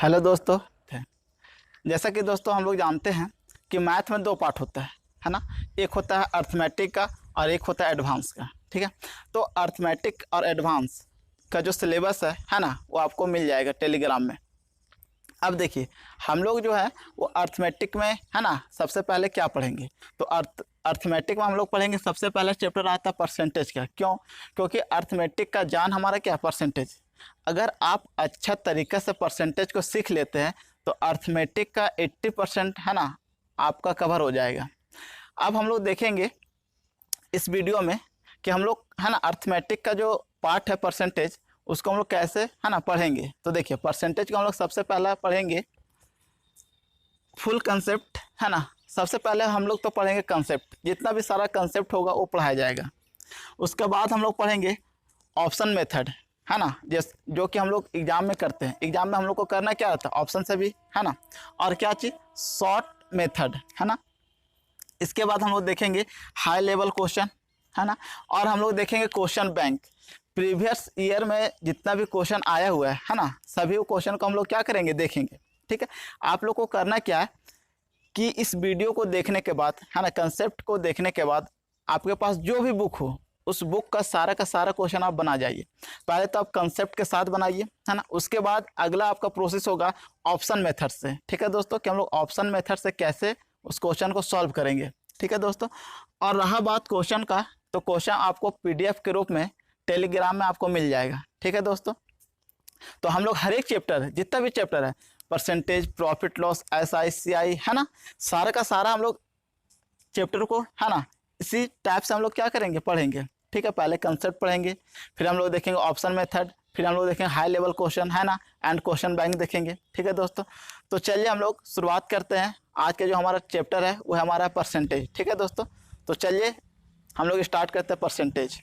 Hello दोस्तों। जैसा कि दोस्तों हम लोग जानते हैं कि मैथ में दो पार्ट होता है ना। एक होता है अर्थमेटिक का और एक होता है एडवांस का। ठीक है, तो अर्थमेटिक और एडवांस का जो सिलेबस है ना, वो आपको मिल जाएगा टेलीग्राम में। अब देखिए, हम लोग जो है वो अर्थमेटिक में है ना, सबसे पहले क्या पढ़ेंगे तो अर्थमेटिक में हम लोग पढ़ेंगे सबसे पहला चैप्टर आता है परसेंटेज का। क्यों? क्योंकि अर्थमेटिक का जान हमारा क्या, परसेंटेज। अगर आप अच्छा तरीके से परसेंटेज को सीख लेते हैं तो अर्थमेटिक का 80% है ना आपका कवर हो जाएगा। अब हम लोग देखेंगे इस वीडियो में कि हम लोग है ना अर्थमेटिक का जो पार्ट है परसेंटेज, उसको हम लोग कैसे है ना पढ़ेंगे। तो देखिए, परसेंटेज को हम लोग सबसे पहला पढ़ेंगे फुल कंसेप्ट है ना। सबसे पहले हम लोग तो पढ़ेंगे कंसेप्ट, जितना भी सारा कंसेप्ट होगा वो पढ़ाया जाएगा। उसके बाद हम लोग पढ़ेंगे ऑप्शन मेथड है ना, जो कि हम लोग एग्जाम में करते हैं। एग्जाम में हम लोग को करना क्या रहता है, ऑप्शन से भी है ना, और क्या चीज़, शॉर्ट मेथड है ना। इसके बाद हम लोग देखेंगे हाई लेवल क्वेश्चन है ना, और हम लोग देखेंगे क्वेश्चन बैंक। प्रीवियस ईयर में जितना भी क्वेश्चन आया हुआ है ना, सभी क्वेश्चन को हम लोग क्या करेंगे, देखेंगे। ठीक है, आप लोग को करना क्या है कि इस वीडियो को देखने के बाद है ना, कंसेप्ट को देखने के बाद आपके पास जो भी बुक हो उस बुक का सारा क्वेश्चन आप बना जाइए। पहले तो आप कंसेप्ट के साथ बनाइए है ना, उसके बाद अगला आपका प्रोसेस होगा ऑप्शन मेथड से। ठीक है दोस्तों, कि हम लोग ऑप्शन मेथड से कैसे उस क्वेश्चन को सॉल्व करेंगे। ठीक है दोस्तों, और रहा बात क्वेश्चन का, तो क्वेश्चन आपको PDF के रूप में टेलीग्राम में आपको मिल जाएगा। ठीक है दोस्तों, तो हम लोग हर एक चैप्टर है, जितना भी चैप्टर है, percentage, profit loss, SI CI है ना, सारा का सारा हम लोग चैप्टर को है ना इसी टाइप से हम लोग क्या करेंगे, पढ़ेंगे। ठीक है, पहले कंसेप्ट पढ़ेंगे, फिर हम लोग देखेंगे ऑप्शन मेथड, फिर हम लोग देखेंगे हाई लेवल क्वेश्चन है ना, एंड क्वेश्चन बैंक देखेंगे। ठीक है दोस्तों, तो चलिए हम लोग शुरुआत करते हैं। आज का जो हमारा चैप्टर है वो है हमारा परसेंटेज। ठीक है दोस्तों, तो चलिए हम लोग स्टार्ट करते हैं परसेंटेज।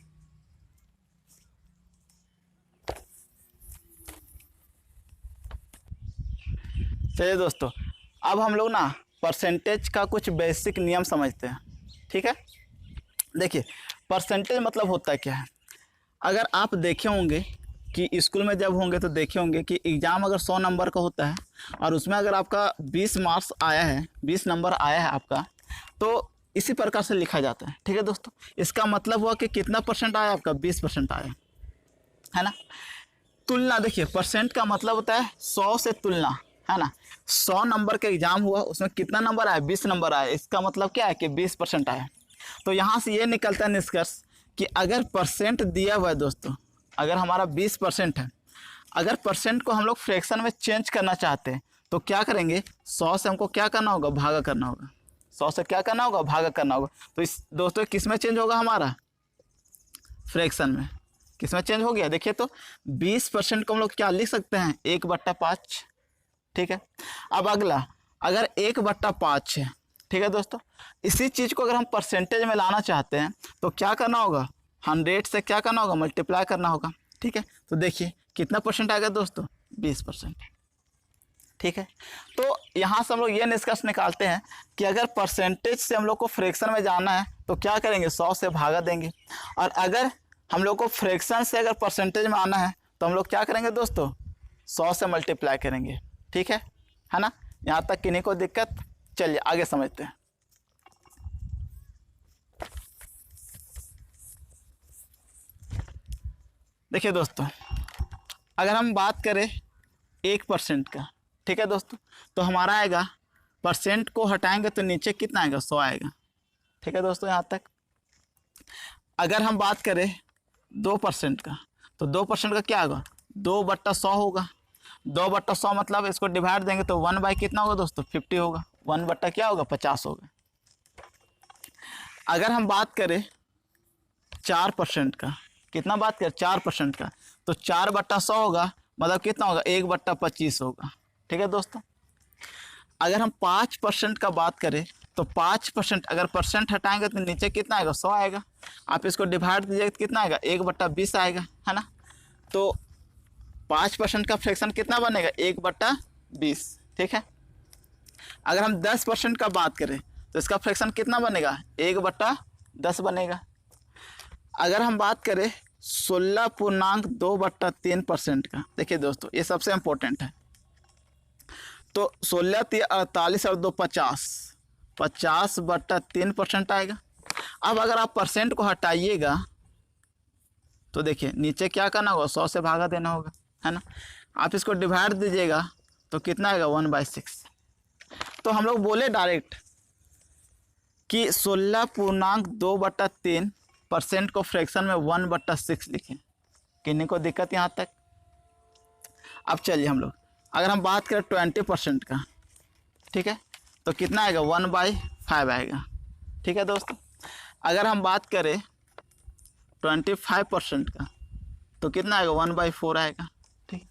चलिए दोस्तों, अब हम लोग ना परसेंटेज का कुछ बेसिक नियम समझते हैं। ठीक है, देखिए परसेंटेज मतलब होता है क्या है। अगर आप देखे होंगे कि स्कूल में जब होंगे तो देखे होंगे कि एग्ज़ाम अगर 100 नंबर का होता है और उसमें अगर आपका 20 मार्क्स आया है, 20 नंबर आया है आपका, तो इसी प्रकार से लिखा जाता है। ठीक है दोस्तों, इसका मतलब हुआ कि कितना परसेंट आया आपका, 20% आया है ना। तुलना, देखिए परसेंट का मतलब होता है 100 से तुलना है ना। 100 नंबर का एग्जाम हुआ, उसमें कितना नंबर आया, 20 नंबर आया, इसका मतलब क्या है कि 20% आया। तो यहाँ से ये निकलता है निष्कर्ष कि अगर परसेंट दिया हुआ है दोस्तों, अगर हमारा 20% है, अगर परसेंट को हम लोग फ्रैक्शन में चेंज करना चाहते हैं तो क्या करेंगे, 100 से हमको क्या करना होगा, भागा करना होगा। 100 से क्या करना होगा, भागा करना होगा। तो इस दोस्तों किस में चेंज होगा, हमारा फ्रैक्शन में। किस में चेंज हो गया, देखिए तो 20% को हम लोग क्या लिख सकते हैं, 1/5। ठीक है, अब अगला, अगर 1/5 है, ठीक है दोस्तों, इसी चीज़ को अगर हम परसेंटेज में लाना चाहते हैं तो क्या करना होगा, 100 से क्या करना होगा, मल्टीप्लाई करना होगा। ठीक है, तो देखिए कितना परसेंट आएगा दोस्तों, 20%। ठीक है, तो यहाँ से हम लोग ये निष्कर्ष निकालते हैं कि अगर परसेंटेज से हम लोग को फ्रैक्शन में जाना है तो क्या करेंगे, 100 से भागा देंगे। और अगर हम लोग को फ्रैक्शन से अगर परसेंटेज में आना है तो हम लोग क्या करेंगे दोस्तों, 100 से मल्टीप्लाई करेंगे। ठीक है ना, यहाँ तक किन्हीं को दिक्कत। चलिए आगे समझते हैं। देखिए दोस्तों, अगर हम बात करें 1% का, ठीक है दोस्तों, तो हमारा आएगा, परसेंट को हटाएंगे तो नीचे कितना आएगा, 100 आएगा। ठीक है दोस्तों, यहाँ तक। अगर हम बात करें 2% का, तो 2% का क्या होगा, 2/100 होगा। 2/100 मतलब इसको डिवाइड देंगे तो 1 कितना होगा दोस्तों, 50 होगा। 1 क्या होगा, 50 होगा। अगर हम बात करें 4% का, कितना बात करें, 4% का, तो 4/100 होगा, मतलब कितना होगा, 1/25 होगा। ठीक है दोस्तों, अगर हम 5% का बात करें तो 5%, अगर परसेंट हटाएंगे तो नीचे कितना आएगा, 100 आएगा। आप इसको डिवाइड दीजिएगा तो कितना आएगा, 1/20 आएगा है ना। तो 5% का फ्रैक्शन कितना बनेगा, 1/20। ठीक है, अगर हम 10% का बात करें तो इसका फ्रैक्शन कितना बनेगा, 1/10 बनेगा। अगर हम बात करें 16.2/3% का, देखिए दोस्तों ये सबसे इम्पोर्टेंट है। तो 16 3 48 और 2 50, 50/3% आएगा। अब अगर आप परसेंट को हटाइएगा तो देखिए नीचे क्या करना होगा, 100 से भागा देना होगा, है ना। आप इसको डिवाइड दीजिएगा तो कितना आएगा, 1/6। तो हम लोग बोले डायरेक्ट कि 16.2/3% को फ्रैक्शन में 1/6 लिखें। किन्हीं को दिक्कत यहाँ तक? अब चलिए हम लोग अगर हम बात करें 20% का, ठीक है, तो कितना आएगा, 1/5 आएगा। ठीक है दोस्तों, अगर हम बात करें 25% का तो कितना आएगा, 1/4 आएगा। ठीक,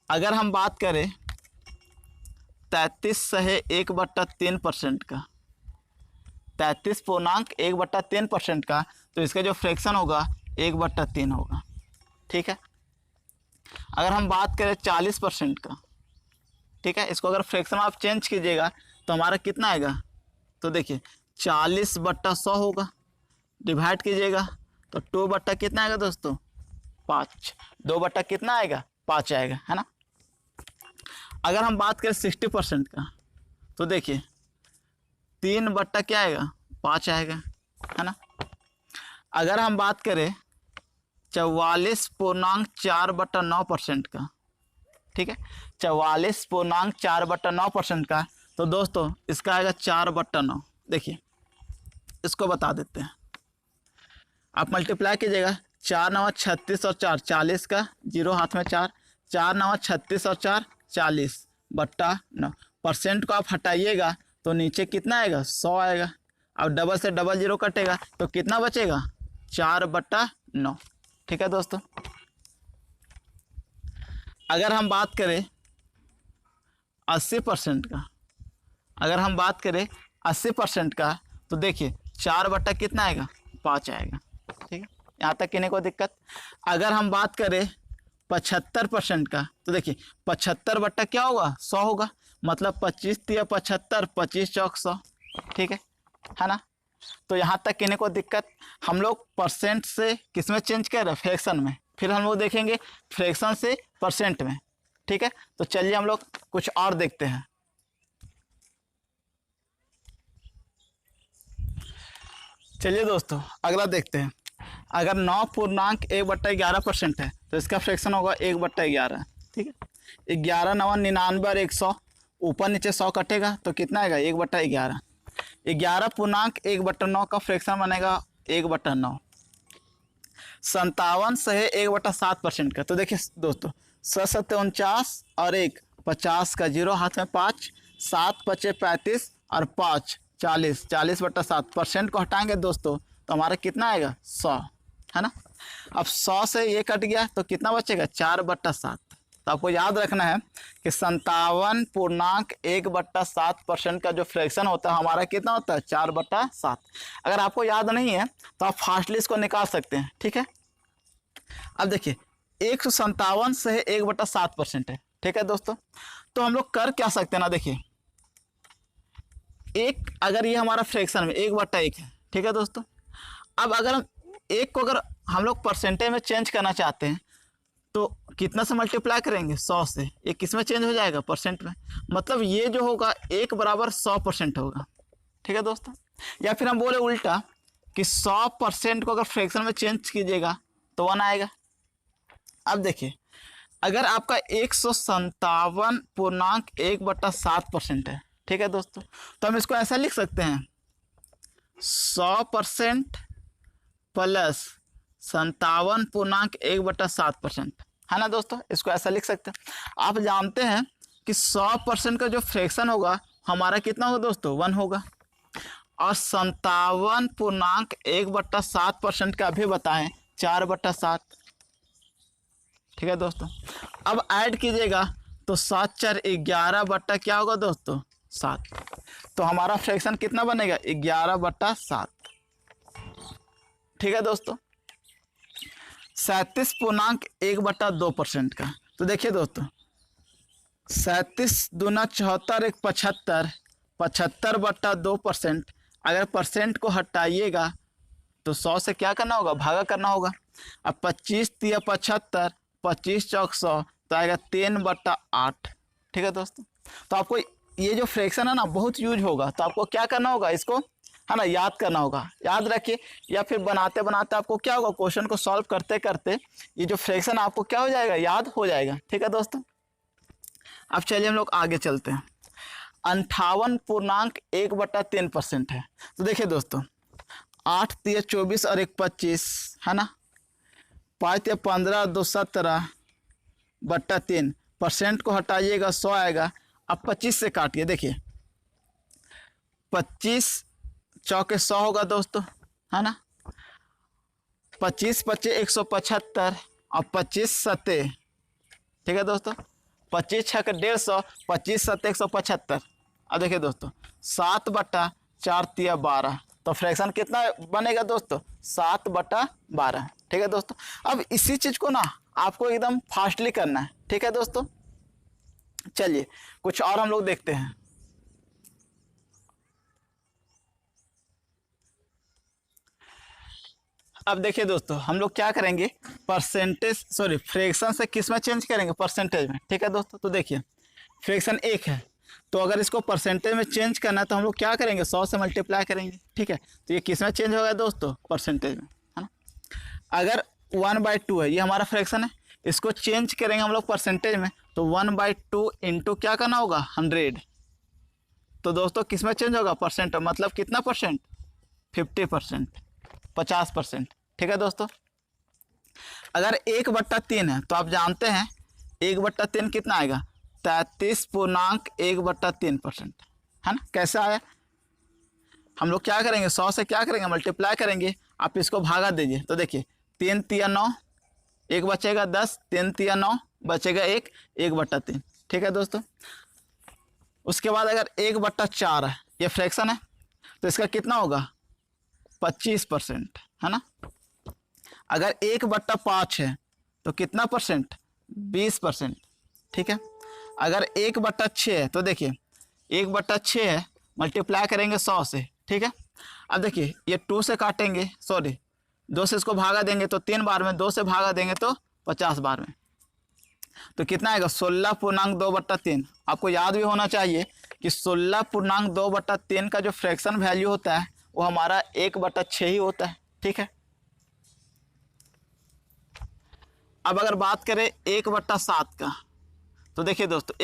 अगर हम बात करें 33/1/3% का, 33.1/3% का, तो इसका जो फ्रैक्शन होगा 1/3 होगा। ठीक है, अगर हम बात करें 40% का, ठीक है, इसको अगर फ्रैक्शन आप चेंज कीजिएगा तो हमारा कितना आएगा, तो देखिए 40/100 होगा। डिवाइड कीजिएगा तो 2 कितना आएगा दोस्तों, 5। 2 कितना आएगा, 5 आएगा, है ना। अगर हम बात करें 60% का तो देखिए 3 क्या आएगा, 5 आएगा, है ना। अगर हम बात करें 44.4/9% का, ठीक है, 44.4/9% का, तो दोस्तों इसका आएगा 4/9। देखिए इसको बता देते हैं, आप मल्टीप्लाई कीजिएगा, 4 9 36 और 4 40 का, 0 हाथ में 4, 4 9 36 और 4 40/9। परसेंट को आप हटाइएगा तो नीचे कितना आएगा, 100 आएगा। अब डबल से डबल 0 कटेगा तो कितना बचेगा, 4/9। ठीक है दोस्तों, अगर हम बात करें 80% का, अगर हम बात करें 80% का तो देखिए 4 कितना आएगा, 5 आएगा। ठीक है, यहाँ तक किन्हीं को दिक्कत? अगर हम बात करें 75% का तो देखिए 75 क्या होगा, 100 होगा, मतलब 25 3 75, 25 चौक 100। ठीक है ना। तो यहाँ तक किन्हीं को दिक्कत? हम लोग परसेंट से किस में चेंज कर रहे हैं, फ्रैक्शन में, फिर हम लोग देखेंगे फ्रैक्शन से परसेंट में। ठीक है, तो चलिए हम लोग कुछ और देखते हैं। चलिए दोस्तों अगला देखते हैं। अगर 9.1/11% है तो इसका फ्रैक्शन होगा 1/11। ठीक है, 11 9 99 और 100, ऊपर नीचे 100 कटेगा तो कितना आएगा, 1/11। 11.1/9 का फ्रैक्शन बनेगा 1/9। 57 से 1/7% का, तो देखिए दोस्तों 7 49 और 1 50 का, 0 हाथ में 5, 7 5 35 और 5 40, 40/7%। को हटाएंगे दोस्तों तो हमारा कितना आएगा, 100, है ना। अब 100 से ये कट गया तो कितना बचेगा, 4/7। तो आपको याद रखना है कि 57.1/7% का जो फ्रैक्शन होता है हमारा कितना होता है, 4/7। अगर आपको याद नहीं है तो आप फास्टली इसको निकाल सकते हैं। ठीक है, अब देखिए 157 से 1/7% है। ठीक है दोस्तों, तो हम लोग कर क्या सकते हैं ना, देखिए एक, अगर ये हमारा फ्रैक्शन में 1/1 है, ठीक है दोस्तों, अब अगर हम एक को अगर हम लोग परसेंटेज में चेंज करना चाहते हैं तो कितना से मल्टीप्लाई करेंगे, 100 से। ये किस में चेंज हो जाएगा, परसेंट में, मतलब ये जो होगा 1 बराबर 100% होगा। ठीक है दोस्तों, या फिर हम बोले उल्टा कि 100% को अगर फ्रैक्शन में चेंज कीजिएगा तो 1 आएगा। अब देखिए अगर आपका 157.1/7% है, ठीक है दोस्तों, तो हम इसको ऐसा लिख सकते हैं 100% प्लस 57.1/7%, है ना दोस्तों। इसको ऐसा लिख सकते हैं। आप जानते हैं कि 100% का जो फ्रैक्शन होगा हमारा कितना होगा दोस्तों, 1 होगा, और 57.1/7% का भी बताएं 4/7। ठीक है दोस्तों, अब ऐड कीजिएगा तो 7 4 11 क्या होगा दोस्तों, 7। तो हमारा फ्रैक्शन कितना बनेगा, 11/7। ठीक है दोस्तों, 37.1/2% का, तो देखिए दोस्तों 37 दूना 74 1 75, 75/2%। अगर परसेंट को हटाइएगा तो 100 से क्या करना होगा, भागा करना होगा। अब 25 3 75, 25 चौक 100, तो आएगा 3/8। ठीक है दोस्तों। तो आपको ये जो फ्रैक्शन है ना बहुत यूज होगा, तो आपको क्या करना होगा, इसको है ना याद करना होगा, याद रखिए, या फिर बनाते बनाते आपको क्या होगा, क्वेश्चन को सॉल्व करते करते ये जो फ्रैक्शन आपको क्या हो जाएगा, याद हो जाएगा। ठीक है दोस्तों। अब चलिए हम लोग आगे चलते हैं। 58.1/3% है। तो देखिए दोस्तों, 8 × 24 और 1 25 है ना, 5 × 15 2 17/3, परसेंट को हटाइएगा 100 आएगा। अब 25 से काटिए, देखिए 25 चौके 100 होगा दोस्तों, है ना, 25 25 175 और 25 सत्ते, ठीक है दोस्तों, 25 छः 150, 25 सत्ते 175। अब देखिए दोस्तों 7/4 × 12, तो फ्रैक्शन कितना बनेगा दोस्तों, 7/12। ठीक है दोस्तों। अब इसी चीज़ को ना आपको एकदम फास्टली करना है। ठीक है दोस्तों। चलिए कुछ और हम लोग देखते हैं। अब देखिए दोस्तों, हम लोग क्या करेंगे, फ्रैक्शन से किस में चेंज करेंगे, परसेंटेज में। ठीक है दोस्तों। तो देखिए फ्रैक्शन 1 है, तो अगर इसको परसेंटेज में चेंज करना है तो हम लोग क्या करेंगे, 100 से मल्टीप्लाई करेंगे। ठीक है, तो ये किस में चेंज होगा दोस्तों, परसेंटेज में, है ना। अगर 1/2 है, ये हमारा फ्रैक्शन है, इसको चेंज करेंगे हम लोग परसेंटेज में, तो 1/2 इंटू क्या करना होगा, 100। तो दोस्तों किस में चेंज होगा, परसेंट, मतलब कितना परसेंट, 50%, 50%। ठीक है दोस्तों। अगर 1/3 है, तो आप जानते हैं 1/3 कितना आएगा, 33.1/3%, है ना। कैसे आया, हम लोग क्या करेंगे, 100 से क्या करेंगे, मल्टीप्लाई करेंगे, आप इसको भागा दीजिए। तो देखिए 3 × 9, 1 बचेगा 10, 3 × 9 बचेगा 1, 1/3। ठीक है दोस्तों। उसके बाद अगर 1/4 है, ये फ्रैक्शन है, तो इसका कितना होगा, 25%, है ना। अगर 1/5 है तो कितना परसेंट, 20%। ठीक है। अगर 1/6 है, तो देखिए 1/6 है, मल्टीप्लाई करेंगे 100 से। ठीक है। अब देखिए ये 2 से काटेंगे, 2 से इसको भागा देंगे तो 3 बार में, 2 से भागा देंगे तो 50 बार में, तो कितना आएगा, 16.2/3। आपको याद भी होना चाहिए कि 16.2/3 का जो फ्रैक्शन वैल्यू होता है वो हमारा 1/6 ही होता है। ठीक है। अब अगर बात करें 1/7 का, तो देखिए दोस्तों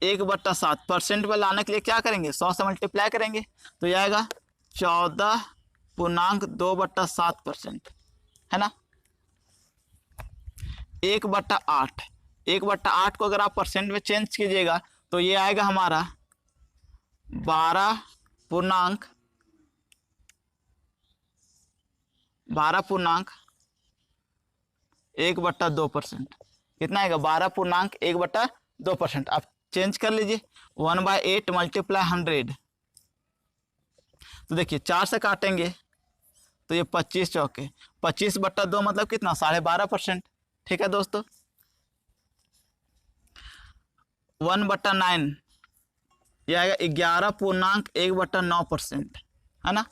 1/7 परसेंट में लाने के लिए क्या करेंगे, 100 से मल्टीप्लाई करेंगे, तो यह आएगा 14.2/7%, है ना। 1/8 को अगर आप परसेंट में चेंज कीजिएगा तो ये आएगा हमारा 12.1/2%। कितना आएगा, 12.1/2%। आप चेंज कर लीजिए, 1/8 × 100। तो देखिए 4 से काटेंगे तो ये 25 चौके 25/2 मतलब कितना, 12.5%। ठीक है दोस्तों। 1/9 यह आएगा 11.1/9%, है ना।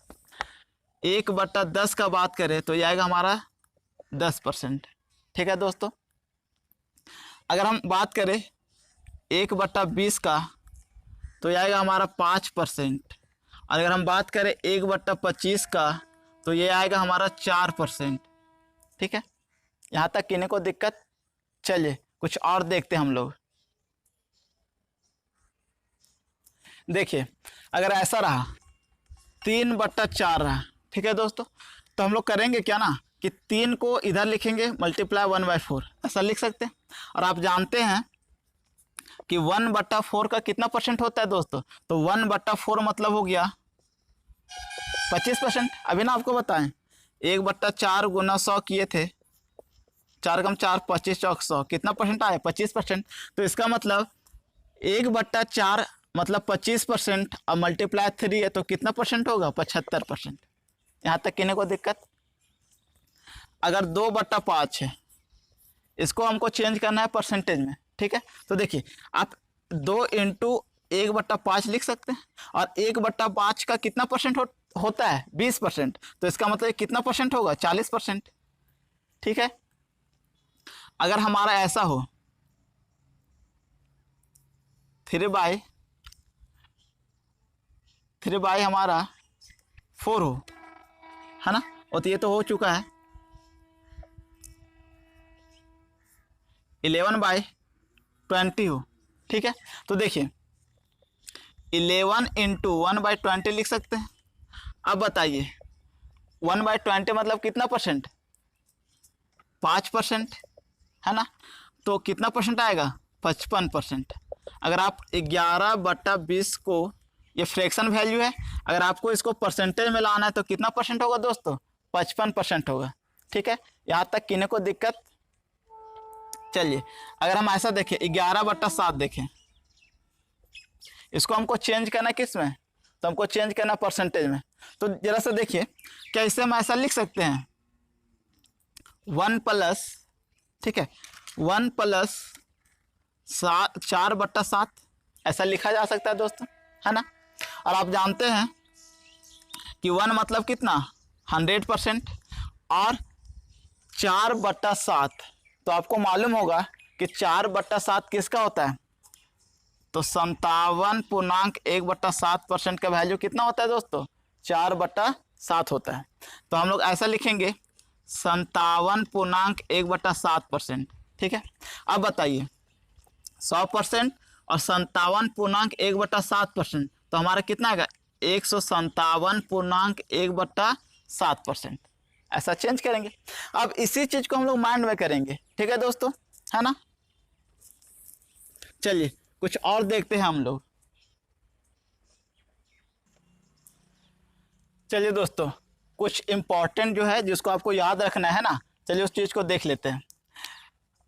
1/10 का बात करें तो यह आएगा हमारा 10%। ठीक है दोस्तों। अगर हम बात करें 1/20 का तो यह आएगा हमारा 5%। और अगर हम बात करें 1/25 का तो ये आएगा हमारा 4%। ठीक है। यहाँ तक किन्हीं को दिक्कत। चलिए कुछ और देखते हैं हम लोग। देखिए अगर ऐसा रहा 3/4 रहा, ठीक है दोस्तों, तो हम लोग करेंगे क्या ना कि 3 को इधर लिखेंगे, मल्टीप्लाई 1/4 ऐसा लिख सकते हैं। और आप जानते हैं कि 1/4 का कितना परसेंट होता है दोस्तों, तो 1/4 मतलब हो गया 25%। अभी ना आपको बताएं 1/4 × 100 किए थे, 4 × 4 25 चौक 100, कितना परसेंट आया, 25%। तो इसका मतलब 1/4 मतलब 25%, अब मल्टीप्लाई 3 है तो कितना परसेंट होगा, 75%। यहाँ तक किन्हीं को दिक्कत। अगर 2/5 है, इसको हमको चेंज करना है परसेंटेज में। ठीक है। तो देखिए आप 2 × 1/5 लिख सकते हैं, और 1/5 का कितना परसेंट होता है, 20%। तो इसका मतलब कितना परसेंट होगा, 40%। ठीक है। अगर हमारा ऐसा हो 3/3 हमारा 4 हो, है ना। और तो ये तो हो चुका है 11/20 हो, ठीक है। तो देखिए 11 इंटू 1/20 लिख सकते हैं। अब बताइए 1/20 मतलब कितना परसेंट, 5%, है ना। तो कितना परसेंट आएगा, 55%। अगर आप 11/20 को, ये फ्रैक्शन वैल्यू है, अगर आपको इसको परसेंटेज में लाना है तो कितना परसेंट होगा दोस्तों, 55% होगा, ठीक है। यहाँ तक किन्हीं को दिक्कत। चलिए अगर हम ऐसा देखें 11/7 देखें, इसको हमको चेंज करना किस में, तो हमको चेंज करना परसेंटेज में। तो जरा सा देखिए क्या इसे हम ऐसा लिख सकते हैं 1 प्लस, ठीक है, 1 प्लस 4/7 ऐसा लिखा जा सकता है दोस्तों, है ना। और आप जानते हैं कि 1 मतलब कितना 100% और 4/7, तो आपको मालूम होगा कि 4/7 किसका होता है, तो 57.1/7% का वैल्यू कितना होता है दोस्तों, 4/7 होता है। तो हम लोग ऐसा लिखेंगे 57.1/7%, ठीक है। अब बताइए 100% और 57.1/7%, तो हमारा कितना आएगा 157.1/7%। ऐसा चेंज करेंगे। अब इसी चीज को हम लोग माइंड में करेंगे, ठीक है दोस्तों, है ना। चलिए कुछ और देखते हैं हम लोग। चलिए दोस्तों कुछ इंपॉर्टेंट जो है जिसको आपको याद रखना है ना, चलिए उस चीज को देख लेते हैं।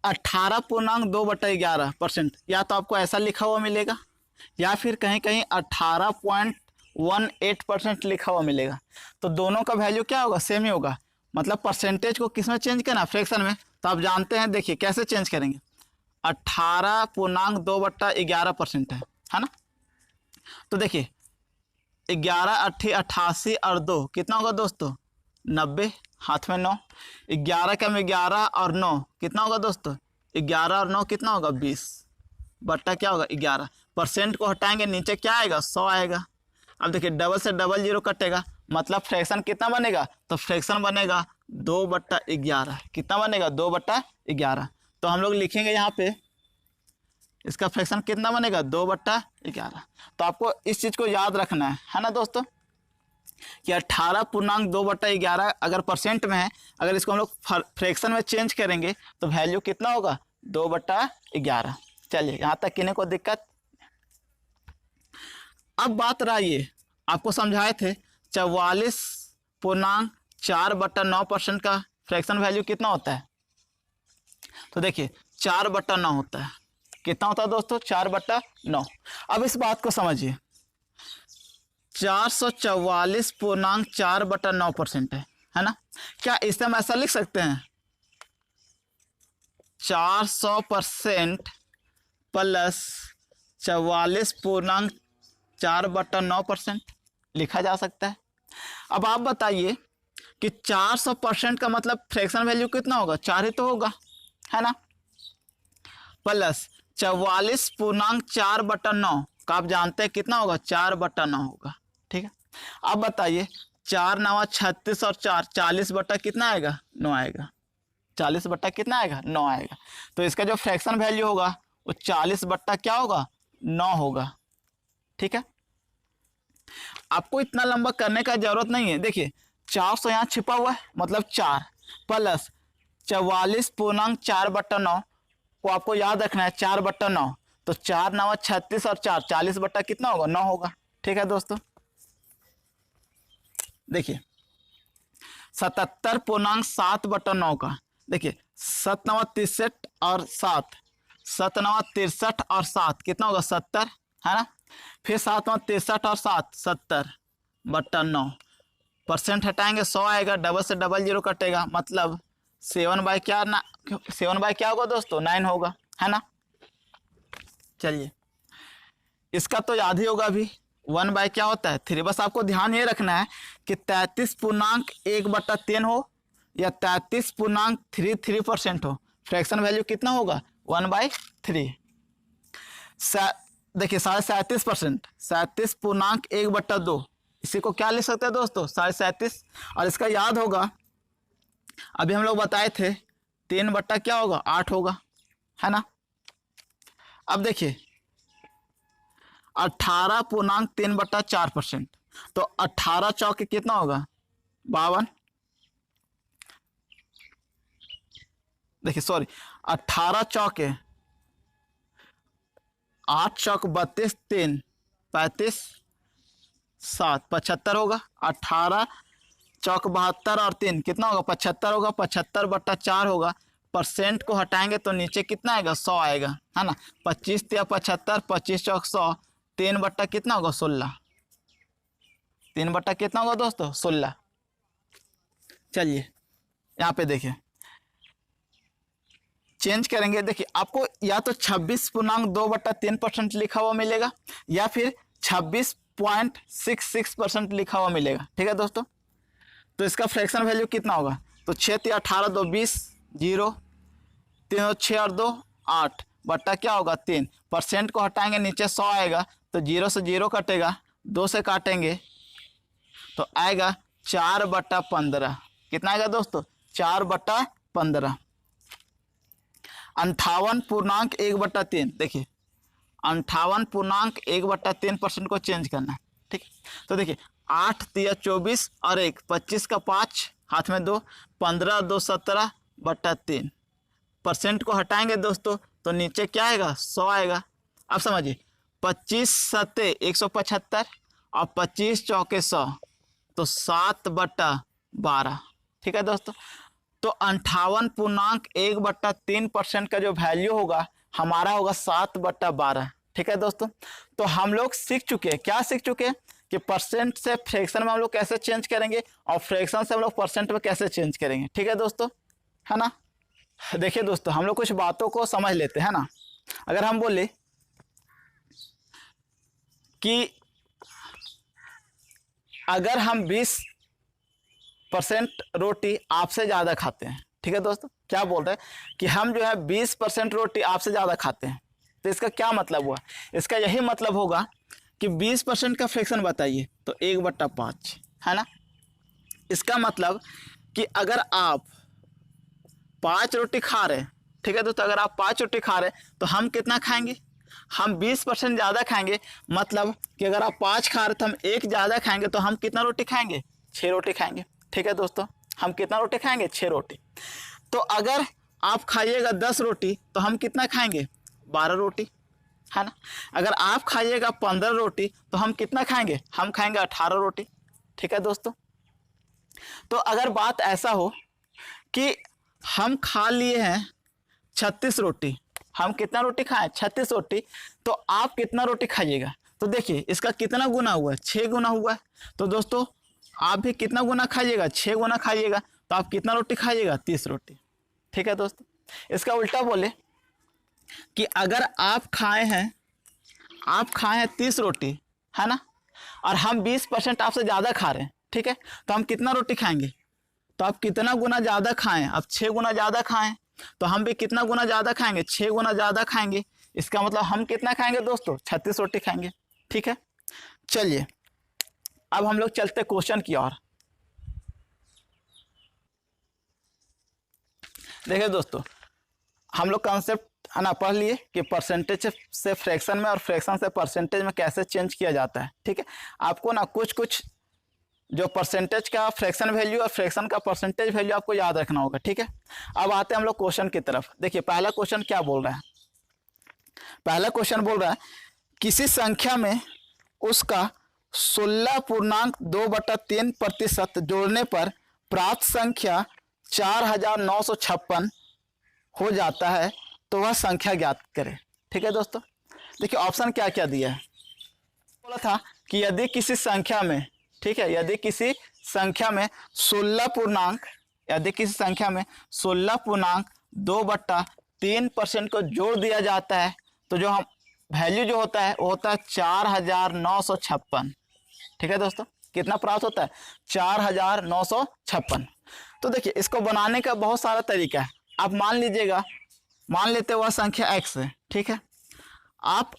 18.2/11%, या तो आपको ऐसा लिखा हुआ मिलेगा या फिर कहीं कहीं 18.18% लिखा हुआ मिलेगा। तो दोनों का वैल्यू क्या होगा, सेम ही होगा। मतलब परसेंटेज को किस में चेंज करना, फ्रैक्शन में। तो आप जानते हैं, देखिए कैसे चेंज करेंगे, 18.2/11% है ना। तो देखिए 11 8 88 और 2 कितना होगा दोस्तों, 90, हाथ में 9, 11 कम 11 और 9 कितना होगा दोस्तों, 11 और 9 कितना होगा 20 बट्टा क्या होगा 11। परसेंट को हटाएंगे नीचे क्या आएगा, 100 आएगा। अब देखिए डबल से डबल जीरो कटेगा, मतलब फ्रैक्शन कितना बनेगा, तो फ्रैक्शन बनेगा 2/11। कितना बनेगा, 2/11। तो हम लोग लिखेंगे यहाँ पे इसका फ्रैक्शन कितना बनेगा, 2/11। तो आपको इस चीज़ को याद रखना है ना दोस्तों, कि 18.2/11 अगर परसेंट में है, अगर इसको हम लोग फ्रैक्शन में चेंज करेंगे तो वैल्यू कितना होगा, 2/11। चलिए यहाँ तक किन्हीं को दिक्कत। अब बात रही, आपको समझाए थे 44.4/9% का फ्रैक्शन वैल्यू कितना होता है। तो देखिए 4/9 होता है। कितना होता है दोस्तों, 4/9। अब इस बात को समझिए, 444.4/9% है ना। क्या इसे हम ऐसा लिख सकते हैं 400% प्लस 44.4/9% लिखा जा सकता है। अब आप बताइए कि 400% का मतलब फ्रैक्शन वैल्यू कितना होगा, 4 ही तो होगा, है ना। प्लस 44.4/9 का आप जानते हैं कितना होगा, 4/9 होगा, ठीक है। अब बताइए 4 9 36 और 4 40 बटा कितना आएगा, 9 आएगा। 40 बटा कितना आएगा, 9 आएगा। तो इसका जो फ्रैक्शन वैल्यू होगा वो 40 बटा क्या होगा, 9 होगा, ठीक है। आपको इतना लंबा करने का जरूरत नहीं है। देखिए 400 यहाँ छिपा हुआ है, मतलब 4 प्लस 44.4/9 को आपको याद रखना है 4/9। तो 4 9 36 और 4 40 बटा कितना होगा, 9 होगा, ठीक है दोस्तों। देखिए 77.7/9 का, देखिए 7 9 63 और 7, 7 9 63 और 7 कितना होगा, 70, है ना। फिर 7 9 63 और 7 70/9। परसेंट हटाएंगे 100 आएगा, डबल से डबल जीरो कटेगा, मतलब 7/क्या होगा दोस्तों, 9 होगा, है ना। चलिए इसका तो याद ही होगा अभी, 1 क्या होता है 3। बस आपको ध्यान ये रखना है कि 33.1/3 हो या 33.33% हो, फ्रैक्शन वैल्यू कितना होगा, 1/3। देखिए 37%, 37.1/2, इसी को क्या लिख सकते हैं दोस्तों, 37। और इसका याद होगा, अभी हम लोग बताए थे 3 बट्टा क्या होगा, 8 होगा, है ना। अब देखिए 18.3/4%, तो 18 चौके कितना होगा, 52। देखिए सॉरी, 18 चौके 8 चौक 32, 3 35 7 75 होगा। 18 चौक 72 और 3 कितना होगा, 75 होगा। 75/4 होगा। परसेंट को हटाएंगे तो नीचे कितना आएगा, 100 आएगा, है ना। 25 या 75, 25 चौक 100, 3 बट्टा कितना होगा, 16। 3 बट्टा कितना होगा दोस्तों, 16। चलिए यहाँ पे देखिए, चेंज करेंगे। देखिए आपको या तो 26.2/3% लिखा हुआ मिलेगा, या फिर 26.66% लिखा हुआ मिलेगा, ठीक है दोस्तों। तो इसका फ्रैक्शन वैल्यू कितना होगा, तो 6 × 18 = 2 = 20, 0 3 × 6 = 2 8 बट्टा क्या होगा, 3। परसेंट को हटाएंगे नीचे 100 आएगा, तो 0 से 0 कटेगा, 2 से काटेंगे तो आएगा 4/15। कितना आएगा दोस्तों, 4/15। 58.1/3, देखिए 58.1/3% को चेंज करना है, ठीक है। तो देखिए 8 × 3 = 24 और 1 25 का 5 हाथ में 2, 15 2 17/3। परसेंट को हटाएंगे दोस्तों तो नीचे क्या आएगा, 100 आएगा। अब समझिए 25 × 7 = 175 और 25 चौके 100, तो 7/12, ठीक है दोस्तों। तो 58.1/3% का जो वैल्यू होगा हमारा होगा 7/12, ठीक है दोस्तों। तो हम लोग सीख चुके हैं, क्या सीख चुके हैं, कि परसेंट से फ्रैक्शन में हम लोग कैसे चेंज करेंगे और फ्रैक्शन से हम लोग परसेंट में कैसे चेंज करेंगे, ठीक है दोस्तों, है ना। देखिए दोस्तों, हम लोग कुछ बातों को समझ लेते हैं ना। अगर हम बोले कि अगर हम 20% रोटी आपसे ज़्यादा खाते हैं, ठीक है दोस्तों, क्या बोल रहे हैं कि हम जो है 20% रोटी आपसे ज़्यादा खाते हैं, तो इसका क्या मतलब हुआ, इसका यही मतलब होगा कि 20% का फ्रैक्शन बताइए, तो 1/5, है ना। इसका मतलब कि अगर आप 5 रोटी खा रहे हैं, ठीक है दोस्तों, अगर आप 5 रोटी खा रहे हैं तो हम कितना खाएंगे, हम 20% ज़्यादा खाएंगे। मतलब कि अगर आप 5 खा रहे तो हम 1 ज़्यादा खाएंगे, तो हम कितना रोटी खाएंगे, 6 रोटी खाएंगे, ठीक है दोस्तों। हम कितना रोटी खाएंगे, 6 रोटी। तो अगर आप खाइएगा 10 रोटी तो हम कितना खाएंगे, 12 रोटी, है ना। अगर आप खाइएगा 15 रोटी तो हम कितना खाएंगे, हम खाएंगे 18 रोटी, ठीक है दोस्तों। तो अगर बात ऐसा हो कि हम खा लिए हैं 36 रोटी, हम कितना रोटी खाएं, 36 रोटी, तो आप कितना रोटी खाइएगा, तो देखिए इसका कितना गुना हुआ है, 6 गुना हुआ है। तो दोस्तों आप भी कितना गुना खाइएगा, 6 गुना खाइएगा, तो आप कितना रोटी खाइएगा, 30 रोटी, ठीक है दोस्तों। इसका उल्टा बोले कि अगर आप खाए हैं 30 रोटी, है ना, और हम 20% आपसे ज़्यादा खा रहे हैं, ठीक है, तो हम कितना रोटी खाएंगे, तो आप कितना गुना ज़्यादा खाएं, आप 6 गुना ज़्यादा खाएं, तो हम भी कितना गुना ज़्यादा खाएंगे, 6 गुना ज़्यादा खाएंगे। इसका मतलब हम कितना खाएंगे दोस्तों, 36 रोटी खाएंगे, ठीक है। चलिए अब हम लोग चलते क्वेश्चन की ओर। देखिए दोस्तों, हम लोग कॉन्सेप्ट है ना पढ़ लिए कि परसेंटेज से फ्रैक्शन में और फ्रैक्शन से परसेंटेज में कैसे चेंज किया जाता है, ठीक है। आपको ना कुछ जो परसेंटेज का फ्रैक्शन वैल्यू और फ्रैक्शन का परसेंटेज वैल्यू आपको याद रखना होगा, ठीक है। अब आते हैं हम लोग क्वेश्चन की तरफ। देखिए पहला क्वेश्चन क्या बोल रहा है, पहला क्वेश्चन बोल रहा है किसी संख्या में उसका 16.2/3% जोड़ने पर प्राप्त संख्या 4956 हो जाता है, तो वह संख्या ज्ञात करें, ठीक है दोस्तों। देखिए ऑप्शन क्या क्या दिया है, बोला था कि यदि किसी संख्या में, ठीक है, यदि किसी संख्या में 16.2/3% को जोड़ दिया जाता है, तो जो हम वैल्यू जो होता है वो होता है 4956, ठीक है दोस्तों। कितना प्राप्त होता है, 4956। तो देखिए इसको बनाने का बहुत सारा तरीका है। आप मान लीजिएगा, मान लेते वह संख्या x है, ठीक है। आप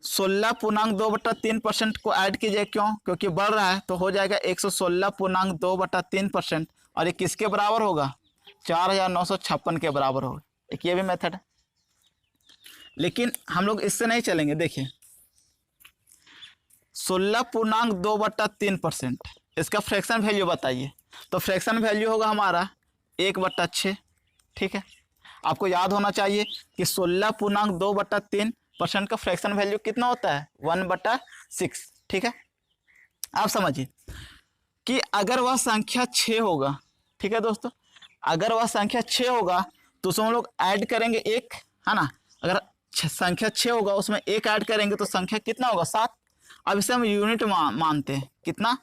16.2/3% को ऐड कीजिए, क्यों? क्योंकि बढ़ रहा है, तो हो जाएगा 116.2/3%। और ये किसके बराबर होगा? 4956 के बराबर होगा। एक ये भी मेथड है, लेकिन हम लोग इससे नहीं चलेंगे। देखिए 16.2/3%, इसका फ्रैक्शन वैल्यू बताइए। तो फ्रैक्शन वैल्यू होगा हमारा 1/6। ठीक है, आपको याद होना चाहिए कि 16.2/3% का फ्रैक्शन वैल्यू कितना होता है? 1/6। ठीक है, आप समझिए कि अगर वह संख्या 6 होगा, ठीक है दोस्तों, अगर वह संख्या 6 होगा तो उसमें हम लोग ऐड करेंगे 1, है ना। अगर संख्या 6 होगा उसमें 1 ऐड करेंगे तो संख्या कितना होगा? 7। अब इसे हम यूनिट मानते हैं। कितना?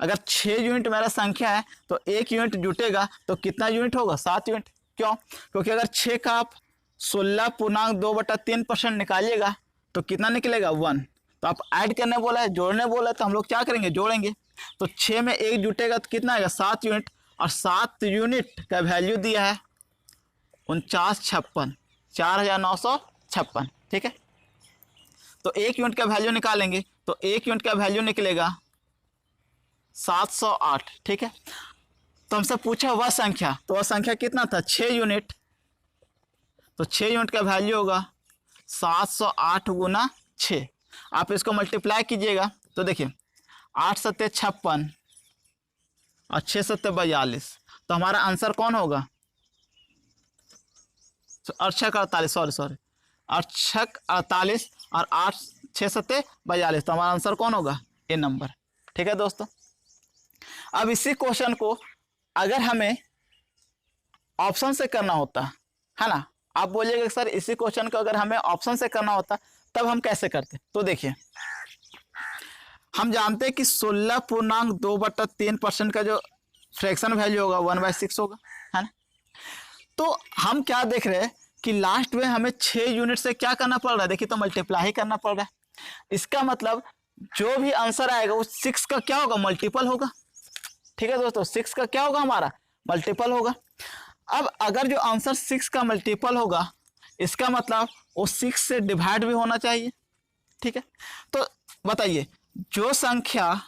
अगर 6 यूनिट मेरा संख्या है तो 1 यूनिट जुटेगा तो कितना यूनिट होगा? 7 यूनिट। क्यों? क्योंकि अगर 6 का आप 16.2/3% निकालिएगा तो कितना निकलेगा? 1। तो आप ऐड करने बोला है, जोड़ने बोला है, तो हम लोग क्या करेंगे? जोड़ेंगे। तो 6 में 1 जुटेगा तो कितना आएगा? 7 यूनिट। और 7 यूनिट का वैल्यू दिया है 4956, 4956। ठीक है, तो 1 यूनिट का वैल्यू निकालेंगे तो 1 यूनिट का वैल्यू निकलेगा 708। ठीक है, तो हमसे पूछा वह संख्या, तो वह संख्या कितना था? 6 यूनिट। तो 6 यूनिट का वैल्यू होगा 708 गुना 6। आप इसको मल्टीप्लाई कीजिएगा तो देखिए 8 सत्ते 56 और 6 सत्ते 42, तो हमारा आंसर कौन होगा? अड़छक 48, सॉरी अड़छक 48 और 8 6 सत्ते 42, तो हमारा आंसर कौन होगा? ए नंबर। ठीक है दोस्तों, अब इसी क्वेश्चन को अगर हमें ऑप्शन से करना होता है ना, आप बोलिएगा सर इसी क्वेश्चन को अगर हमें ऑप्शन से करना होता तब हम कैसे करते? तो देखिए हम जानते हैं कि 16.2/3% का जो फ्रैक्शन वैल्यू होगा 1/6 होगा, है ना। तो हम क्या देख रहे हैं कि लास्ट में हमें 6 यूनिट से क्या करना पड़ रहा है? देखिए तो मल्टीप्लाई ही करना पड़ रहा है। इसका मतलब जो भी आंसर आएगा वो 6 का क्या होगा? मल्टीपल होगा। ठीक है दोस्तों, 6 का क्या होगा? हमारा मल्टीपल होगा। अब अगर जो आंसर 6 का मल्टीपल होगा इसका मतलब वो 6 से डिवाइड भी होना चाहिए। ठीक है, तो बताइए जो संख्या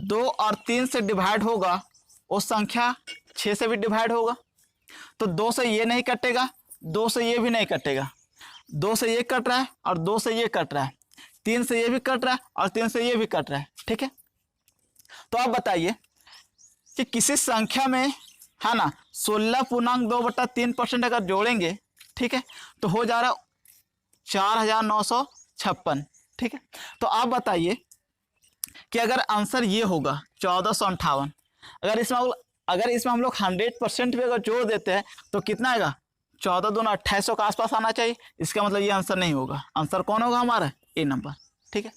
2 और 3 से डिवाइड होगा वो संख्या 6 से भी डिवाइड होगा। तो 2 से ये नहीं कटेगा, 2 से ये भी नहीं कटेगा, 2 से ये कट रहा है और 2 से ये कट रहा है, 3 से ये भी कट रहा है और 3 से ये भी कट रहा है। ठीक है, तो आप बताइए कि किसी संख्या में, है ना, 16.2/3% अगर जोड़ेंगे, ठीक है, तो हो जा रहा 4956। ठीक है, तो आप बताइए कि अगर आंसर ये होगा 1458, अगर इसमें हम लोग 100% भी अगर जोड़ देते हैं तो कितना आएगा? 14 दूना 2800 के आसपास आना चाहिए। इसका मतलब ये आंसर नहीं होगा। आंसर कौन होगा? हमारा ए नंबर। ठीक है,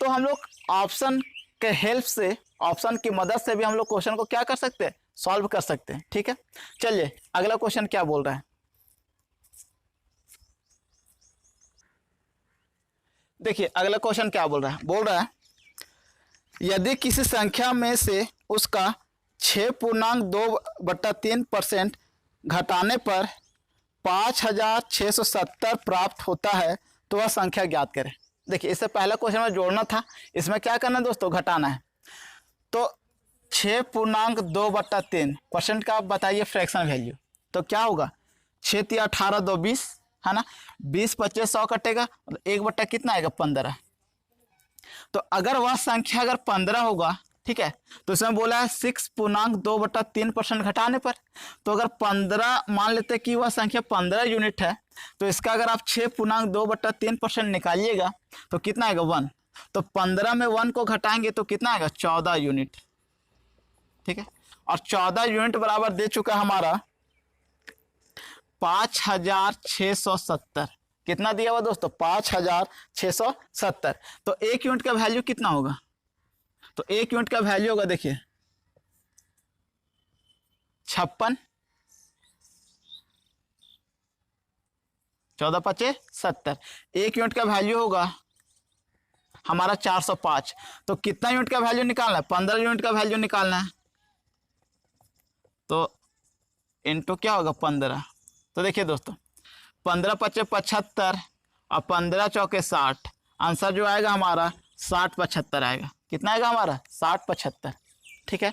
तो हम लोग ऑप्शन के हेल्प से, ऑप्शन की मदद से भी हम लोग क्वेश्चन को क्या कर सकते हैं? सॉल्व कर सकते हैं। ठीक है, चलिए अगला क्वेश्चन क्या बोल रहा है। देखिए अगला क्वेश्चन क्या बोल रहा है यदि किसी संख्या में से उसका 6.2/3% घटाने पर 5670 प्राप्त होता है तो वह संख्या ज्ञात करें। देखिए इससे पहला क्वेश्चन में जोड़ना था, इसमें क्या करना है दोस्तों? घटाना है। तो 6.2/3% का आप बताइए फ्रैक्शन वैल्यू, तो क्या होगा? 6 × 18 = 20, है ना। 20 25 100 कटेगा, 1/, कितना आएगा? 15। तो अगर वह संख्या अगर 15 होगा, ठीक है, तो इसमें बोला है 6.2/3% घटाने पर। तो अगर 15 मान लेते हैं कि वह संख्या 15 यूनिट है, तो इसका अगर आप 6.2/3% निकालिएगा तो कितना आएगा? 1। तो 15 में 1 को घटाएंगे तो कितना आएगा? 14 यूनिट। ठीक है, और 14 यूनिट बराबर दे चुका हमारा 5670। कितना दिया हुआ दोस्तों? 5670। तो 1 यूनिट का वैल्यू कितना होगा? तो 1 यूनिट का वैल्यू होगा, देखिए 56, 14 × 5 = 70। 1 यूनिट का वैल्यू होगा हमारा 405। तो कितना यूनिट का वैल्यू निकालना है? 15 यूनिट का वैल्यू निकालना है। तो इनटू क्या होगा? 15। तो देखिए दोस्तों 15 × 5 = 75 और 15 × 4 = 60 आंसर जो आएगा हमारा 60-75 आएगा। कितना आएगा हमारा 60-75। ठीक है,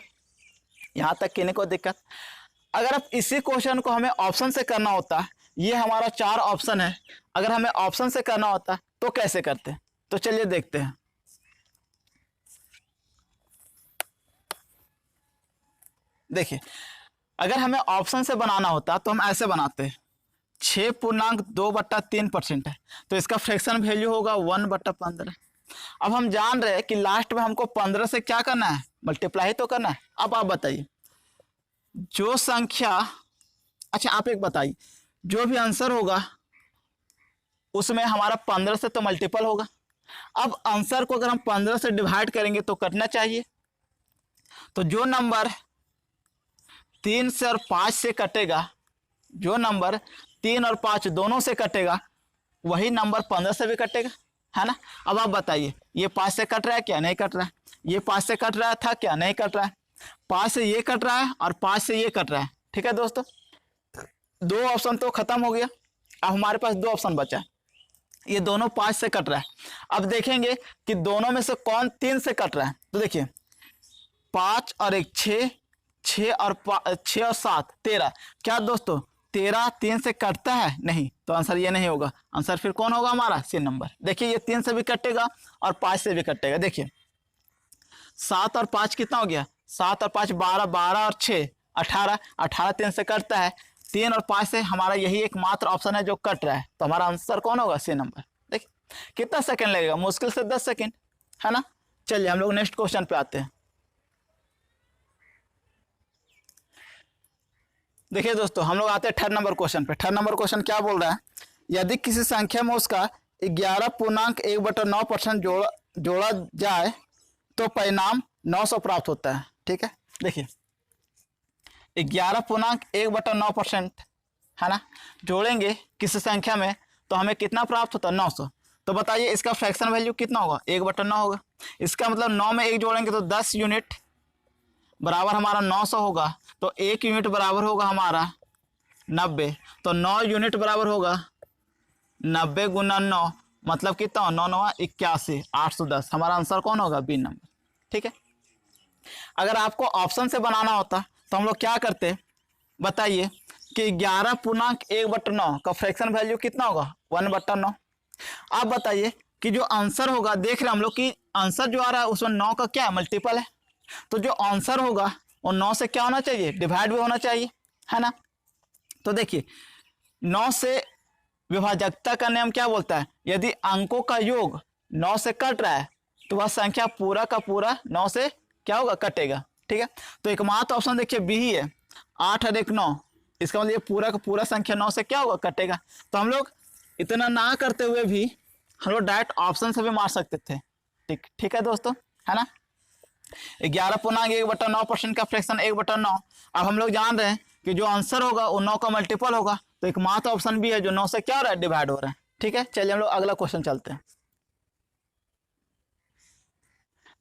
यहाँ तक किन्हीं को दिक्कत? अगर अब इसी क्वेश्चन को हमें ऑप्शन से करना होता, ये हमारा 4 ऑप्शन है, अगर हमें ऑप्शन से करना होता तो कैसे करते? तो चलिए देखते हैं। देखिए, अगर हमें ऑप्शन से बनाना होता तो हम ऐसे बनाते हैं, 6.2/3% है तो इसका फ्रैक्शन वैल्यू होगा 1/15। अब हम जान रहे हैं कि लास्ट में हमको 15 से क्या करना है, मल्टीप्लाई तो करना है। अब आप बताइए जो संख्या, अच्छा आप एक बताइए, जो भी आंसर होगा उसमें हमारा 15 से तो मल्टीपल होगा। अब आंसर को अगर हम 15 से डिवाइड करेंगे तो कटना चाहिए, तो जो नंबर 3 से और 5 से कटेगा, जो नंबर 3 और 5 दोनों से कटेगा, वही नंबर 15 से भी कटेगा, है ना। अब आप बताइए ये 5 से कट रहा है क्या? नहीं कट रहा है। ये 5 से कट रहा था क्या? नहीं कट रहा है। 5 से ये कट रहा है और 5 से ये कट रहा है। ठीक है दोस्तों, 2 ऑप्शन तो खत्म हो गया। अब हमारे पास 2 ऑप्शन बचा है, ये दोनों 5 से कट रहा है। अब देखेंगे कि दोनों में से कौन 3 से कट रहा है। तो देखिए 5 और 1 6, 6 और 7 13। क्या दोस्तों 13 3 से कटता है? नहीं, तो आंसर ये नहीं होगा। आंसर फिर कौन होगा हमारा? C number. देखिए ये 3 से भी कटेगा और 5 से भी कटेगा। देखिए 7 और 5 कितना हो गया? 7 और 5 12, 12 और 6 18, 18 3 से कटता है। 3 और 5 से हमारा यही एकमात्र ऑप्शन है जो कट रहा है, तो हमारा आंसर कौन होगा? C number. देखिए कितना सेकंड लगेगा? मुश्किल से 10 सेकंड, है ना। चलिए हम लोग नेक्स्ट क्वेश्चन पे आते हैं। देखिए दोस्तों हम लोग आते हैं 3rd नंबर क्वेश्चन पे। 3rd नंबर क्वेश्चन क्या बोल रहा है? यदि किसी संख्या में उसका 11.1/9% जोड़ा जाए तो परिणाम 900 प्राप्त होता है। ठीक है, देखिए 11.1/9%, है ना, जोड़ेंगे किसी संख्या में तो हमें कितना प्राप्त होता है? 900। तो बताइए इसका फ्रैक्शन वैल्यू कितना होगा? 1/9 होगा। इसका मतलब 9 में 1 जोड़ेंगे तो 10 यूनिट बराबर हमारा 900 होगा, तो 1 यूनिट बराबर होगा हमारा 90। तो 9 यूनिट बराबर होगा 90 गुना 9, मतलब कितना? 9 9 81, 810। हमारा आंसर कौन होगा? B number. ठीक है, अगर आपको ऑप्शन से बनाना होता तो हम लोग क्या करते बताइए कि 11.1/9 का फ्रैक्शन वैल्यू कितना होगा? 1/9। आप बताइए कि जो आंसर होगा, देख रहे हैं हम लोग कि आंसर जो आ रहा है उसमें 9 का क्या है? मल्टीपल है। तो जो आंसर होगा वो 9 से क्या होना चाहिए? डिवाइड भी होना चाहिए, है ना। तो देखिए 9 से विभाजकता का नियम क्या बोलता है? यदि अंकों का योग 9 से कट रहा है तो वह संख्या पूरा का पूरा 9 से क्या होगा? कटेगा। ठीक है, तो एकमात्र ऑप्शन देखिए बी ही है, 8 और 1 9। इसका मतलब ये पूरा का पूरा संख्या 9 से क्या होगा? कटेगा। तो हम लोग इतना ना करते हुए भी हम लोग डायरेक्ट ऑप्शन से भी मार सकते थे। ठीक है दोस्तों, है ना। 11.1/9% का फ्रैक्शन 1/9। अब हम लोग जान रहे हैं कि जो आंसर होगा वो 9 का मल्टीपल होगा, तो एकमात्र ऑप्शन भी है जो 9 से क्या हो रहा है? डिवाइड हो रहा है। ठीक है, चलिए हम लोग अगला क्वेश्चन चलते हैं।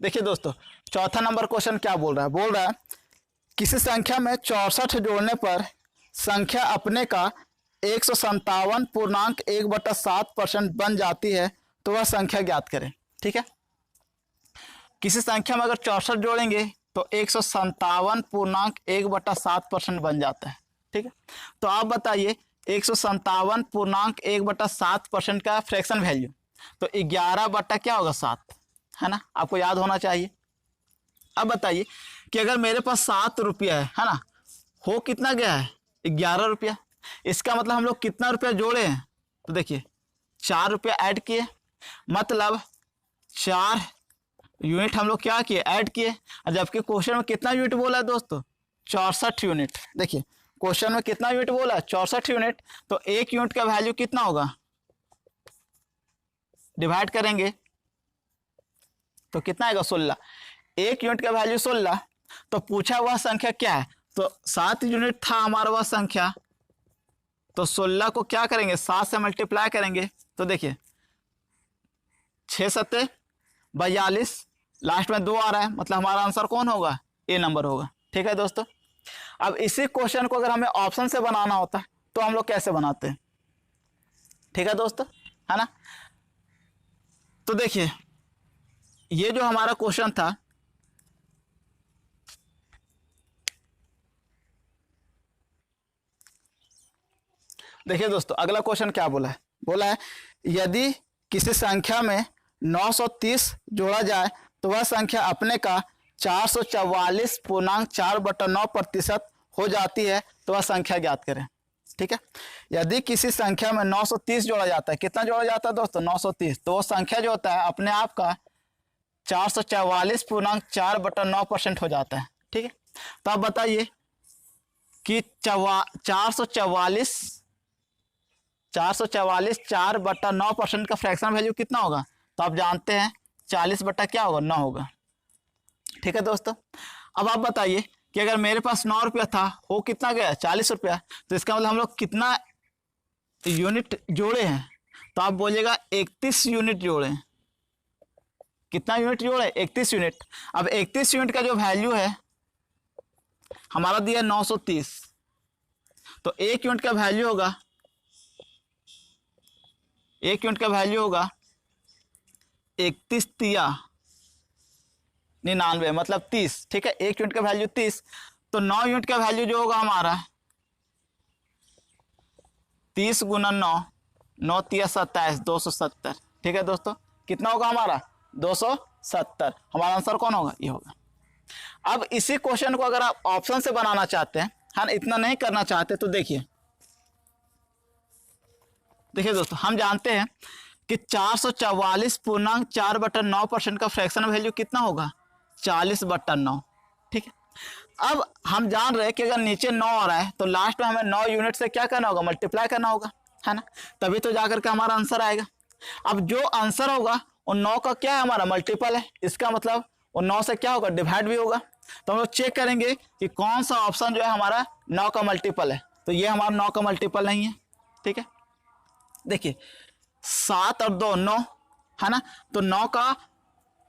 देखिए दोस्तों 4था नंबर क्वेश्चन क्या बोल रहा है? बोल रहा है किसी संख्या में 64 जोड़ने पर संख्या अपने का 157.1/7% बन जाती है, तो वह संख्या ज्ञात करें। ठीक है, किसी संख्या में अगर 64 जोड़ेंगे तो 157.1/7% बन जाता है। ठीक है, तो आप बताइए 157.1/7% का फ्रैक्शन वैल्यू, तो 11 बटा क्या होगा? 7, है ना, आपको याद होना चाहिए। अब बताइए कि अगर मेरे पास 7 रुपया है ना, हो कितना गया है? 11 रुपया। इसका मतलब हम लोग कितना रुपया जोड़े हैं? तो देखिए 4 रुपया ऐड किए, मतलब 4 यूनिट हम लोग क्या किए? ऐड किए। जबकि क्वेश्चन में कितना यूनिट बोला है दोस्तों? 64 यूनिट। देखिए क्वेश्चन में कितना यूनिट बोला है? 64 यूनिट। तो 1 यूनिट का वैल्यू कितना होगा? डिवाइड करेंगे तो कितना आएगा? 16। 1 यूनिट का वैल्यू 16। तो पूछा हुआ संख्या क्या है? तो 7 यूनिट था हमारा वह संख्या, तो 16 को क्या करेंगे? 7 से मल्टीप्लाई करेंगे। तो देखिए 6 7 42, लास्ट में 2 आ रहा है, मतलब हमारा आंसर कौन होगा? ए नंबर होगा। ठीक है दोस्तों, अब इसी क्वेश्चन को अगर हमें ऑप्शन से बनाना होता तो हम लोग कैसे बनाते हैं? ठीक है दोस्तों, है ना। तो देखिए ये जो हमारा क्वेश्चन था, देखिए दोस्तों अगला क्वेश्चन क्या बोला है यदि किसी संख्या में 930 जोड़ा जाए तो वह संख्या अपने का 444.4/9% हो जाती है, तो वह संख्या ज्ञात करें। ठीक है, यदि किसी संख्या में 930 जोड़ा जाता है, कितना जोड़ा जाता है दोस्तों 930, तो वो संख्या जो होता है अपने आप का 444.4/9% हो जाता है। ठीक है, तो आप बताइए कि 444 4/9% का फ्रैक्शन वैल्यू कितना होगा, तो आप जानते हैं 40 बटा क्या होगा 9 होगा। ठीक है दोस्तों, अब आप बताइए कि अगर मेरे पास 9 रुपया था, हो कितना गया 40 रुपया, तो इसका मतलब हम लोग कितना यूनिट जोड़े हैं, तो आप बोलिएगा 31 यूनिट जोड़े। कितना यूनिट जोड़े 31 यूनिट। अब 31 यूनिट का जो वैल्यू है हमारा दिया 930, तो एक यूनिट का वैल्यू होगा, एक यूनिट का वैल्यू होगा 31 तिया 99 मतलब 30। ठीक है, एक यूनिट का वैल्यू 30, तो 9 यूनिट का वैल्यू जो होगा हमारा 30 गुना 9, 9 तिया 27, 270। ठीक है दोस्तों, कितना होगा हमारा 270। हमारा आंसर कौन होगा, ये होगा। अब इसी क्वेश्चन को अगर आप ऑप्शन से बनाना चाहते हैं, हाँ इतना नहीं करना चाहते, तो देखिए दोस्तों हम जानते हैं कि 444.4/9% का फ्रैक्शन वैल्यू कितना होगा 40/9। ठीक है, अब हम जान रहे हैं कि अगर नीचे 9 आ रहा है तो लास्ट में हमें 9 यूनिट से क्या करना होगा, मल्टीप्लाई करना होगा, है ना, तभी तो जाकर के हमारा आंसर आएगा। अब जो आंसर होगा वो 9 का क्या है हमारा मल्टीपल है, इसका मतलब वो 9 से क्या होगा डिवाइड भी होगा। तो हम लोग चेक करेंगे कि कौन सा ऑप्शन जो है हमारा 9 का मल्टीपल है, तो ये हमारा 9 का मल्टीपल नहीं है। ठीक है, देखिए 7 और 2 9 है ना, तो 9 का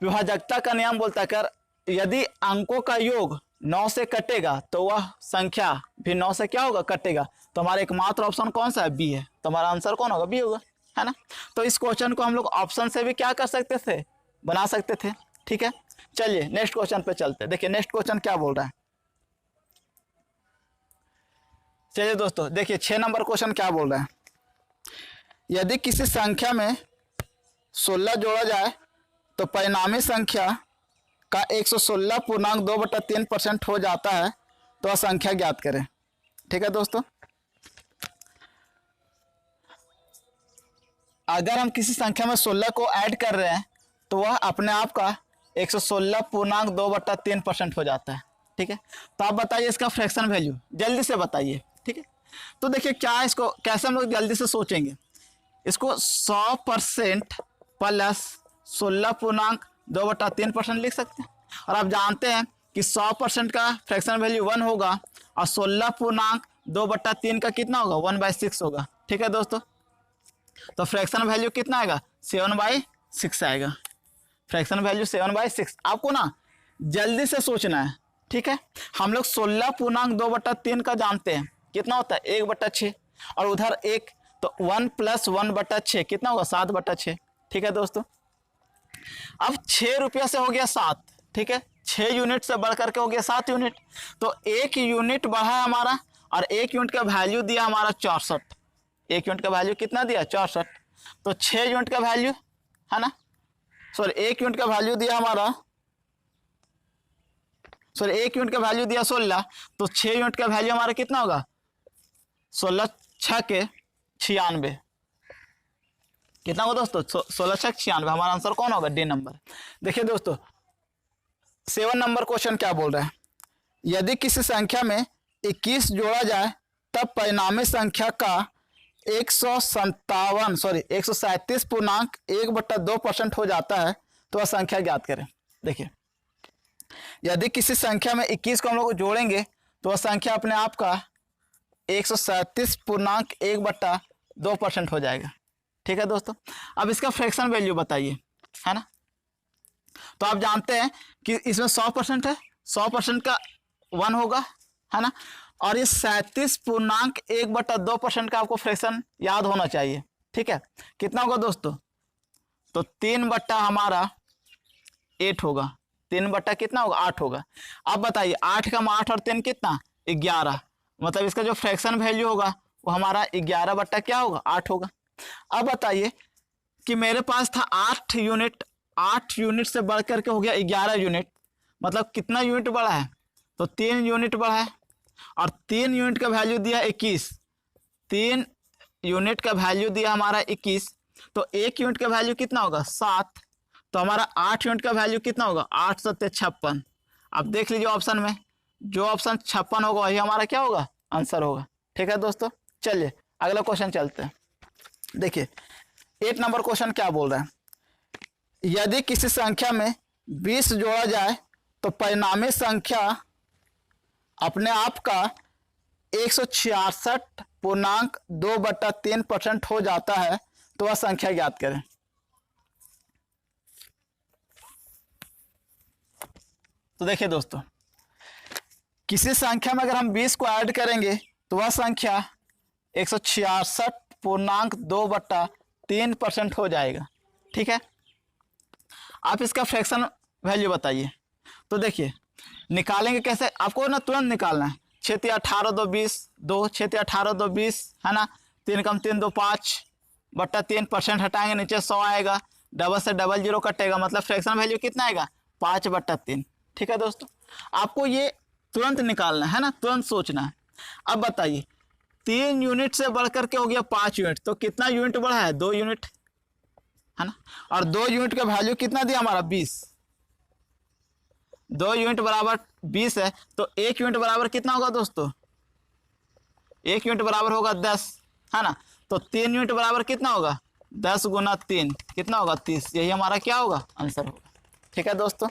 विभाजकता का नियम बोलता है कर यदि अंकों का योग 9 से कटेगा तो वह संख्या भी 9 से क्या होगा कटेगा, तो हमारा एकमात्र ऑप्शन कौन सा है, बी है। तो हमारा आंसर कौन होगा, बी होगा, है ना। तो इस क्वेश्चन को हम लोग ऑप्शन से भी क्या कर सकते थे, बना सकते थे। ठीक है, चलिए नेक्स्ट क्वेश्चन पे चलते हैं। देखिए नेक्स्ट क्वेश्चन क्या बोल रहा है, चलिए दोस्तों देखिए 6 नंबर क्वेश्चन क्या बोल रहा है। यदि किसी संख्या में 16 जोड़ा जाए तो परिणामी संख्या का 116.2/3% हो जाता है, तो वह संख्या ज्ञात करें। ठीक है दोस्तों, अगर हम किसी संख्या में 16 को ऐड कर रहे हैं तो वह अपने आप का 116.2/3% हो जाता है। ठीक है, तो आप बताइए इसका फ्रैक्शन वैल्यू जल्दी से बताइए। ठीक है, तो देखिए क्या इसको कैसे हम लोग जल्दी से सोचेंगे, इसको 100% प्लस 16.2/3% लिख सकते हैं। और आप जानते हैं कि 100% का फ्रैक्शन वैल्यू 1 होगा और 16.2/3 का कितना होगा 1/6 होगा। ठीक है दोस्तों, तो फ्रैक्शन वैल्यू कितना आएगा 7/6 आएगा। Fraction value 7/6। आपको ना जल्दी से सोचना है। ठीक है, हम लोग 16.2/3 का जानते हैं कितना होता है 1/6, और उधर 1 तो 1 + 1/6 कितना होगा 7/6। ठीक है दोस्तों, अब 6 रुपया से हो गया 7। ठीक है, 6 यूनिट से बढ़ करके हो गया 7 यूनिट, तो 1 यूनिट बढ़ा हमारा और 1 यूनिट का वैल्यू दिया हमारा 64। 1 यूनिट का वैल्यू कितना दिया 64, तो 6 यूनिट का वैल्यू है ना, सॉरी 1 यूनिट का वैल्यू दिया हमारा, सॉरी 1 यूनिट का वैल्यू दिया 16, तो 6 यूनिट का वैल्यू हमारा कितना होगा 16 6 के 96। कितना होगा दोस्तों 16 6 96। हमारा आंसर कौन होगा डी नंबर। देखिए दोस्तों 7 नंबर क्वेश्चन क्या बोल रहा है, यदि किसी संख्या में 21 जोड़ा जाए तब परिणामी संख्या का 137.1/2% हो जाता है, तो वह संख्या ज्ञात करें। देखिए यदि किसी संख्या में 21 को हम लोग जोड़ेंगे तो वह संख्या अपने आप का 137.1/2% हो जाएगा। ठीक है दोस्तों, अब इसका फ्रैक्शन वैल्यू बताइए, है ना। तो आप जानते हैं कि इसमें 100% है, 100% का 1 होगा, है ना, और ये 37.1/2% का आपको फ्रैक्शन याद होना चाहिए। ठीक है, कितना होगा दोस्तों तो 3 बट्टा हमारा 8 होगा। 3 बट्टा कितना होगा? 8 होगा। अब बताइए 8 का 8 और 3 कितना? 11। मतलब इसका जो फ्रैक्शन वैल्यू होगा वो हमारा 11 बट्टा क्या होगा? 8 होगा। अब बताइए कि मेरे पास था 8 यूनिट, 8 यूनिट से बढ़ करके हो गया 11 यूनिट, मतलब कितना यूनिट बढ़ा है? तो 3 यूनिट बढ़ा है। और 3 यूनिट का वैल्यू दिया 21, 3 यूनिट का वैल्यू दिया हमारा 21, तो 1 यूनिट का वैल्यू कितना होगा? 7। तो हमारा 8 यूनिट का वैल्यू कितना होगा? 8 सत्ते 56। अब देख लीजिए ऑप्शन में, जो ऑप्शन 56 होगा वही हमारा क्या होगा? आंसर होगा। ठीक है दोस्तों, चलिए अगला क्वेश्चन चलते हैं। देखिए 8 नंबर क्वेश्चन क्या बोल रहा है? यदि किसी संख्या में 20 जोड़ा जाए तो परिणामी संख्या अपने आप का 166.2/3% हो जाता है, तो वह संख्या ज्ञात करें। तो देखिए दोस्तों, किसी संख्या में अगर हम 20 को ऐड करेंगे तो वह संख्या 166.2/3% हो जाएगा। ठीक है, आप इसका फ्रैक्शन वैल्यू बताइए। तो देखिए निकालेंगे कैसे, आपको ना तुरंत निकालना है। 6 × 18 = 20, 2 6 × 18 = 20 है ना। 3 × 3 = 5/3% हटाएंगे, नीचे 100 आएगा, डबल से डबल जीरो कटेगा, मतलब फ्रैक्शन वैल्यू कितना आएगा? 5/3। ठीक है दोस्तों, आपको ये तुरंत निकालना है ना, तुरंत सोचना है। अब बताइए 3 यूनिट से बढ़ करके हो गया 5 यूनिट, तो कितना यूनिट बढ़ा है? 2 यूनिट है ना। और 2 यूनिट का वैल्यू कितना दिया हमारा? 20। 2 यूनिट बराबर 20 है, तो 1 यूनिट बराबर कितना होगा दोस्तों? 1 यूनिट बराबर होगा 10 है ना। तो 3 यूनिट बराबर कितना होगा? 10 × 3 कितना होगा? 30। यही हमारा क्या होगा? आंसर होगा। ठीक है दोस्तों।